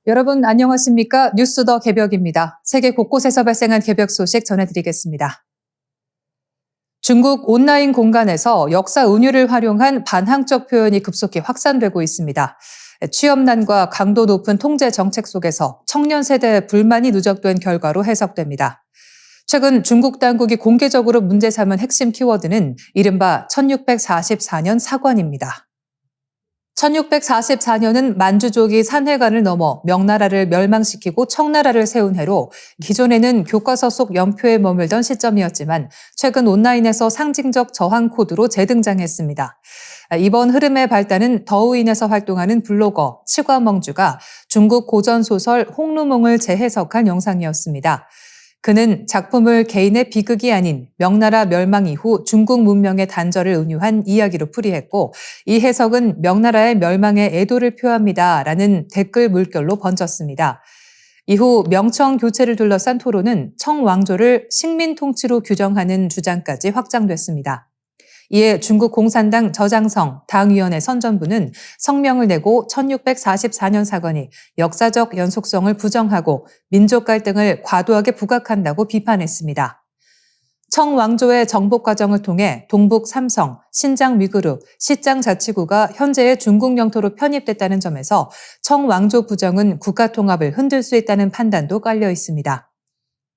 여러분 안녕하십니까? 뉴스 더 개벽입니다. 세계 곳곳에서 발생한 개벽 소식 전해드리겠습니다. 중국 온라인 공간에서 역사 은유를 활용한 반항적 표현이 급속히 확산되고 있습니다. 취업난과 강도 높은 통제 정책 속에서 청년 세대의 불만이 누적된 결과로 해석됩니다. 최근 중국 당국이 공개적으로 문제 삼은 핵심 키워드는 이른바 1644년 사관입니다. 1644년은 만주족이 산해관을 넘어 명나라를 멸망시키고 청나라를 세운 해로 기존에는 교과서 속 연표에 머물던 시점이었지만 최근 온라인에서 상징적 저항 코드로 재등장했습니다. 이번 흐름의 발단은 더우인에서 활동하는 블로거 치과멍주가 중국 고전소설 홍루몽을 재해석한 영상이었습니다. 그는 작품을 개인의 비극이 아닌 명나라 멸망 이후 중국 문명의 단절을 은유한 이야기로 풀이했고 이 해석은 명나라의 멸망에 애도를 표합니다라는 댓글 물결로 번졌습니다. 이후 명청 교체를 둘러싼 토론은 청왕조를 식민 통치로 규정하는 주장까지 확장됐습니다. 이에 중국 공산당 저장성 당위원회 선전부는 성명을 내고 1644년 사건이 역사적 연속성을 부정하고 민족 갈등을 과도하게 부각한다고 비판했습니다. 청왕조의 정복 과정을 통해 동북 삼성, 신장 위구르, 시장 자치구가 현재의 중국 영토로 편입됐다는 점에서 청왕조 부정은 국가 통합을 흔들 수 있다는 판단도 깔려 있습니다.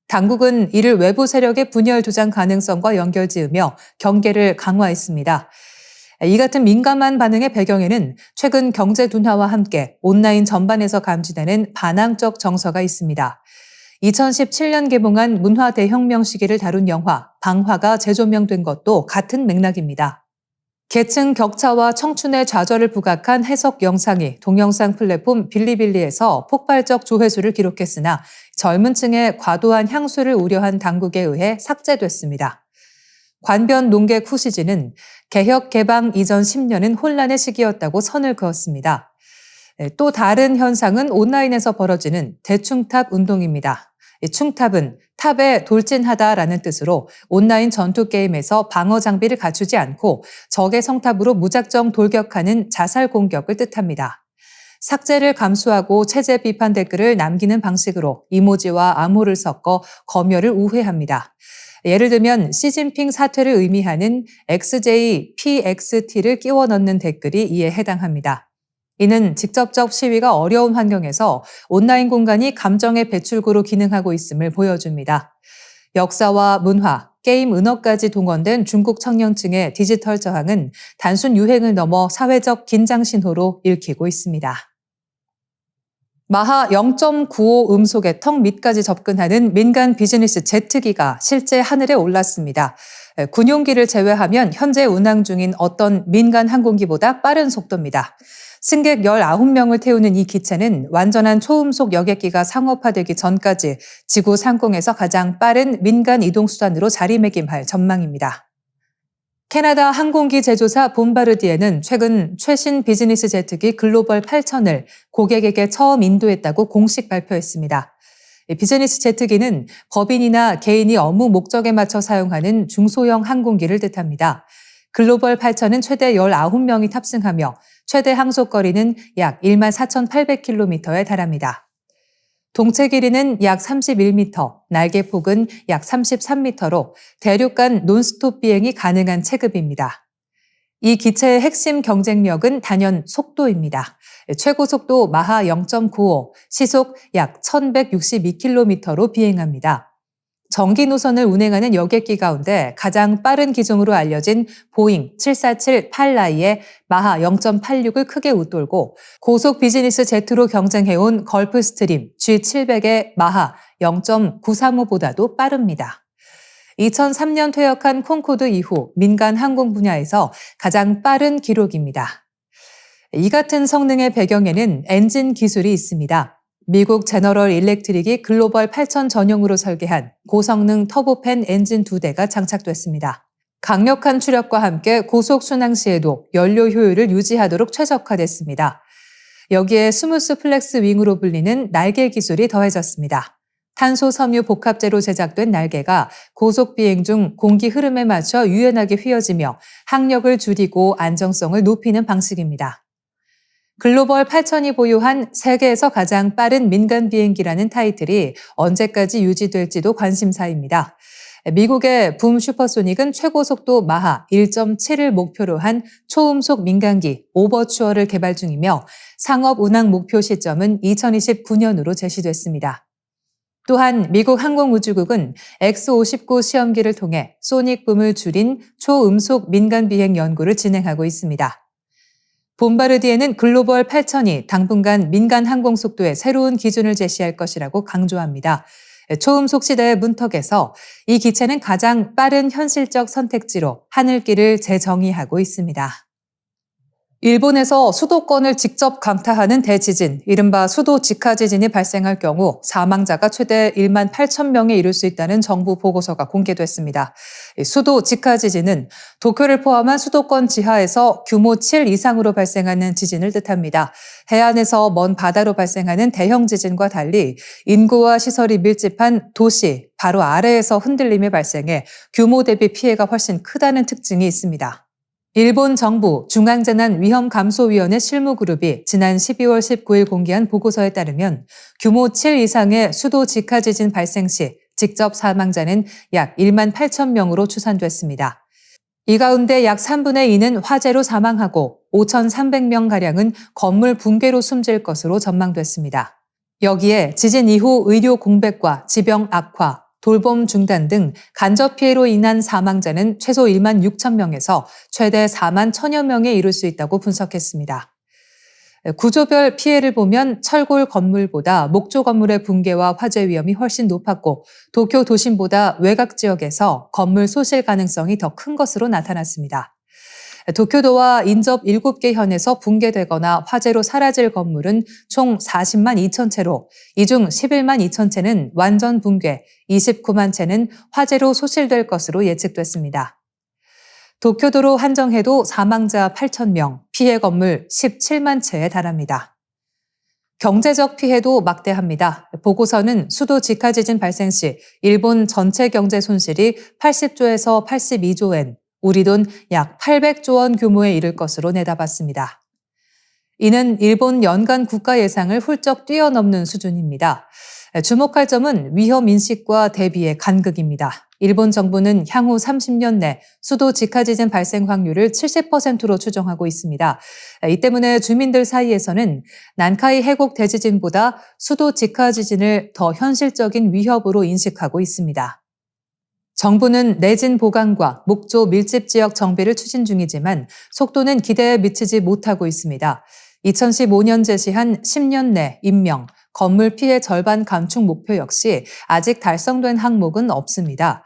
당국은 이를 외부 세력의 분열 조장 가능성과 연결지으며 경계를 강화했습니다. 이 같은 민감한 반응의 배경에는 최근 경제 둔화와 함께 온라인 전반에서 감지되는 반항적 정서가 있습니다. 2017년 개봉한 문화 대혁명 시기를 다룬 영화 방화가 재조명된 것도 같은 맥락입니다. 계층 격차와 청춘의 좌절을 부각한 해석 영상이 동영상 플랫폼 빌리빌리에서 폭발적 조회수를 기록했으나 젊은 층의 과도한 향수를 우려한 당국에 의해 삭제됐습니다. 관변 농객 후시지는 개혁 개방 이전 10년은 혼란의 시기였다고 선을 그었습니다. 또 다른 현상은 온라인에서 벌어지는 대충탑 운동입니다. 충탑은 탑에 돌진하다라는 뜻으로 온라인 전투 게임에서 방어 장비를 갖추지 않고 적의 성탑으로 무작정 돌격하는 자살 공격을 뜻합니다. 삭제를 감수하고 체제 비판 댓글을 남기는 방식으로 이모지와 암호를 섞어 검열을 우회합니다. 예를 들면 시진핑 사퇴를 의미하는 XJPXT를 끼워 넣는 댓글이 이에 해당합니다. 이는 직접적 시위가 어려운 환경에서 온라인 공간이 감정의 배출구로 기능하고 있음을 보여줍니다. 역사와 문화, 게임 은어까지 동원된 중국 청년층의 디지털 저항은 단순 유행을 넘어 사회적 긴장 신호로 읽히고 있습니다. 마하 0.95 음속의 턱 밑까지 접근하는 민간 비즈니스 제트기가 실제 하늘에 올랐습니다. 군용기를 제외하면 현재 운항 중인 어떤 민간 항공기보다 빠른 속도입니다. 승객 19명을 태우는 이 기체는 완전한 초음속 여객기가 상업화되기 전까지 지구 상공에서 가장 빠른 민간 이동수단으로 자리매김할 전망입니다. 캐나다 항공기 제조사 봄바르디에는 최근 최신 비즈니스 제트기 글로벌 8000을 고객에게 처음 인도했다고 공식 발표했습니다. 비즈니스 제트기는 법인이나 개인이 업무 목적에 맞춰 사용하는 중소형 항공기를 뜻합니다. 글로벌 8000은 최대 19명이 탑승하며 최대 항속거리는 약 14,800km에 달합니다. 동체 길이는 약 31m, 날개 폭은 약 33m로 대륙 간 논스톱 비행이 가능한 체급입니다. 이 기체의 핵심 경쟁력은 단연 속도입니다. 최고 속도 마하 0.95, 시속 약 1,162km로 비행합니다. 정기 노선을 운행하는 여객기 가운데 가장 빠른 기종으로 알려진 보잉 747-8라이의 마하 0.86을 크게 웃돌고 고속 비즈니스 제트로 경쟁해온 걸프스트림 G700의 마하 0.935보다도 빠릅니다. 2003년 퇴역한 콩코드 이후 민간 항공 분야에서 가장 빠른 기록입니다. 이 같은 성능의 배경에는 엔진 기술이 있습니다. 미국 제너럴 일렉트릭이 글로벌 8000 전용으로 설계한 고성능 터보팬 엔진 2대가 장착됐습니다. 강력한 추력과 함께 고속 순항 시에도 연료 효율을 유지하도록 최적화됐습니다. 여기에 스무스 플렉스 윙으로 불리는 날개 기술이 더해졌습니다. 탄소 섬유 복합재로 제작된 날개가 고속 비행 중 공기 흐름에 맞춰 유연하게 휘어지며 항력을 줄이고 안정성을 높이는 방식입니다. 글로벌 8000이 보유한 세계에서 가장 빠른 민간 비행기라는 타이틀이 언제까지 유지될지도 관심사입니다. 미국의 붐 슈퍼소닉은 최고 속도 마하 1.7을 목표로 한 초음속 민간기 오버추어를 개발 중이며 상업 운항 목표 시점은 2029년으로 제시됐습니다. 또한 미국 항공우주국은 X-59 시험기를 통해 소닉 붐을 줄인 초음속 민간 비행 연구를 진행하고 있습니다. 봄바르디에는 글로벌 8000이 당분간 민간 항공 속도의 새로운 기준을 제시할 것이라고 강조합니다. 초음속 시대의 문턱에서 이 기체는 가장 빠른 현실적 선택지로 하늘길을 재정의하고 있습니다. 일본에서 수도권을 직접 강타하는 대지진, 이른바 수도 직하 지진이 발생할 경우 사망자가 최대 1만 8천 명에 이를 수 있다는 정부 보고서가 공개됐습니다. 수도 직하 지진은 도쿄를 포함한 수도권 지하에서 규모 7 이상으로 발생하는 지진을 뜻합니다. 해안에서 먼 바다로 발생하는 대형 지진과 달리 인구와 시설이 밀집한 도시 바로 아래에서 흔들림이 발생해 규모 대비 피해가 훨씬 크다는 특징이 있습니다. 일본 정부 중앙재난위험감소위원회 실무그룹이 지난 12월 19일 공개한 보고서에 따르면 규모 7 이상의 수도 직하 지진 발생 시 직접 사망자는 약 1만 8천 명으로 추산됐습니다. 이 가운데 약 3분의 2는 화재로 사망하고 5,300명가량은 건물 붕괴로 숨질 것으로 전망됐습니다. 여기에 지진 이후 의료 공백과 지병 악화, 돌봄 중단 등 간접 피해로 인한 사망자는 최소 1만 6천 명에서 최대 4만 1천여 명에 이를 수 있다고 분석했습니다. 구조별 피해를 보면 철골 건물보다 목조 건물의 붕괴와 화재 위험이 훨씬 높았고 도쿄 도심보다 외곽 지역에서 건물 소실 가능성이 더 큰 것으로 나타났습니다. 도쿄도와 인접 7개 현에서 붕괴되거나 화재로 사라질 건물은 총 40만 2천 채로 이 중 11만 2천 채는 완전 붕괴, 29만 채는 화재로 소실될 것으로 예측됐습니다. 도쿄도로 한정해도 사망자 8천 명, 피해 건물 17만 채에 달합니다. 경제적 피해도 막대합니다. 보고서는 수도 직하 지진 발생 시 일본 전체 경제 손실이 80조에서 82조 엔, 우리 돈 약 800조 원 규모에 이를 것으로 내다봤습니다. 이는 일본 연간 국가 예상을 훌쩍 뛰어넘는 수준입니다. 주목할 점은 위험 인식과 대비의 간극입니다. 일본 정부는 향후 30년 내 수도 직하 지진 발생 확률을 70%로 추정하고 있습니다. 이 때문에 주민들 사이에서는 난카이 해곡 대지진보다 수도 직하 지진을 더 현실적인 위협으로 인식하고 있습니다. 정부는 내진 보강과 목조 밀집 지역 정비를 추진 중이지만 속도는 기대에 미치지 못하고 있습니다. 2015년 제시한 10년 내 인명, 건물 피해 절반 감축 목표 역시 아직 달성된 항목은 없습니다.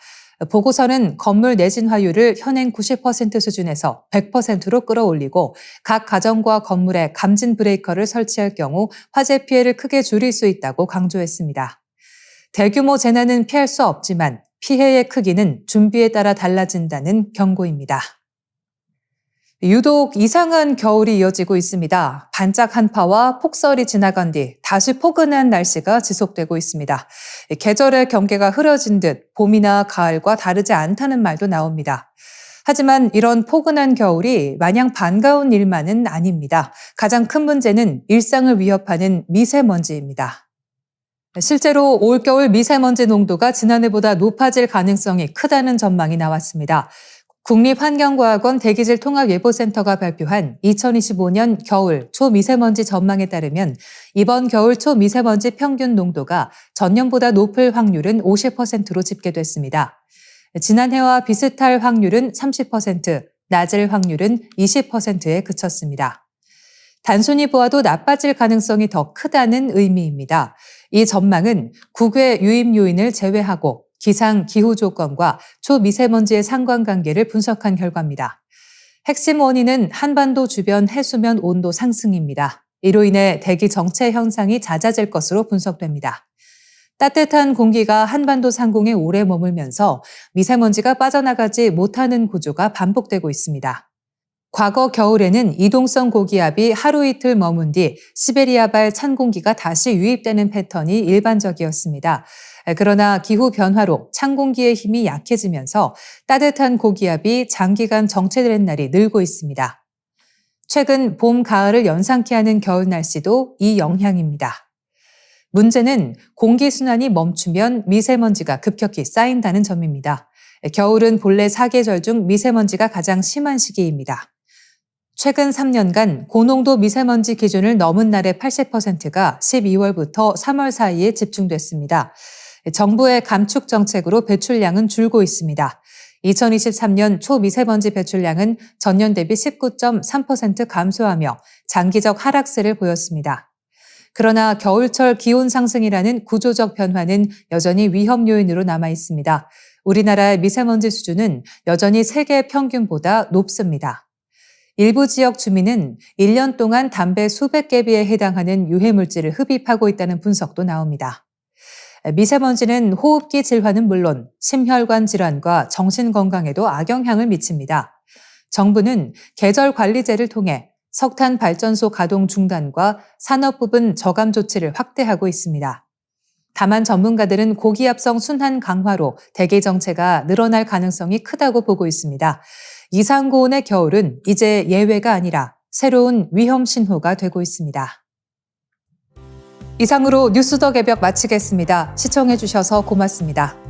보고서는 건물 내진화율을 현행 90% 수준에서 100%로 끌어올리고 각 가정과 건물에 감진 브레이커를 설치할 경우 화재 피해를 크게 줄일 수 있다고 강조했습니다. 대규모 재난은 피할 수 없지만 피해의 크기는 준비에 따라 달라진다는 경고입니다. 유독 이상한 겨울이 이어지고 있습니다. 반짝 한파와 폭설이 지나간 뒤 다시 포근한 날씨가 지속되고 있습니다. 계절의 경계가 흐려진 듯 봄이나 가을과 다르지 않다는 말도 나옵니다. 하지만 이런 포근한 겨울이 마냥 반가운 일만은 아닙니다. 가장 큰 문제는 일상을 위협하는 미세먼지입니다. 실제로 올겨울 미세먼지 농도가 지난해보다 높아질 가능성이 크다는 전망이 나왔습니다. 국립환경과학원 대기질 통합예보센터가 발표한 2025년 겨울 초미세먼지 전망에 따르면 이번 겨울 초미세먼지 평균 농도가 전년보다 높을 확률은 50%로 집계됐습니다. 지난해와 비슷할 확률은 30%, 낮을 확률은 20%에 그쳤습니다. 단순히 보아도 나빠질 가능성이 더 크다는 의미입니다. 이 전망은 국외 유입 요인을 제외하고 기상, 기후 조건과 초미세먼지의 상관관계를 분석한 결과입니다. 핵심 원인은 한반도 주변 해수면 온도 상승입니다. 이로 인해 대기 정체 현상이 잦아질 것으로 분석됩니다. 따뜻한 공기가 한반도 상공에 오래 머물면서 미세먼지가 빠져나가지 못하는 구조가 반복되고 있습니다. 과거 겨울에는 이동성 고기압이 하루 이틀 머문 뒤 시베리아발 찬 공기가 다시 유입되는 패턴이 일반적이었습니다. 그러나 기후 변화로 찬 공기의 힘이 약해지면서 따뜻한 고기압이 장기간 정체된 날이 늘고 있습니다. 최근 봄, 가을을 연상케 하는 겨울 날씨도 이 영향입니다. 문제는 공기순환이 멈추면 미세먼지가 급격히 쌓인다는 점입니다. 겨울은 본래 사계절 중 미세먼지가 가장 심한 시기입니다. 최근 3년간 고농도 미세먼지 기준을 넘은 날의 80%가 12월부터 3월 사이에 집중됐습니다. 정부의 감축 정책으로 배출량은 줄고 있습니다. 2023년 초미세먼지 배출량은 전년 대비 19.3% 감소하며 장기적 하락세를 보였습니다. 그러나 겨울철 기온 상승이라는 구조적 변화는 여전히 위험 요인으로 남아 있습니다. 우리나라의 미세먼지 수준은 여전히 세계 평균보다 높습니다. 일부 지역 주민은 1년 동안 담배 수백 개비에 해당하는 유해물질을 흡입하고 있다는 분석도 나옵니다. 미세먼지는 호흡기 질환은 물론 심혈관 질환과 정신건강에도 악영향을 미칩니다. 정부는 계절관리제를 통해 석탄 발전소 가동 중단과 산업 부분 저감 조치를 확대하고 있습니다. 다만 전문가들은 고기압성 순환 강화로 대기 정체가 늘어날 가능성이 크다고 보고 있습니다. 이상고온의 겨울은 이제 예외가 아니라 새로운 위험 신호가 되고 있습니다. 이상으로 뉴스 더 개벽 마치겠습니다. 시청해 주셔서 고맙습니다.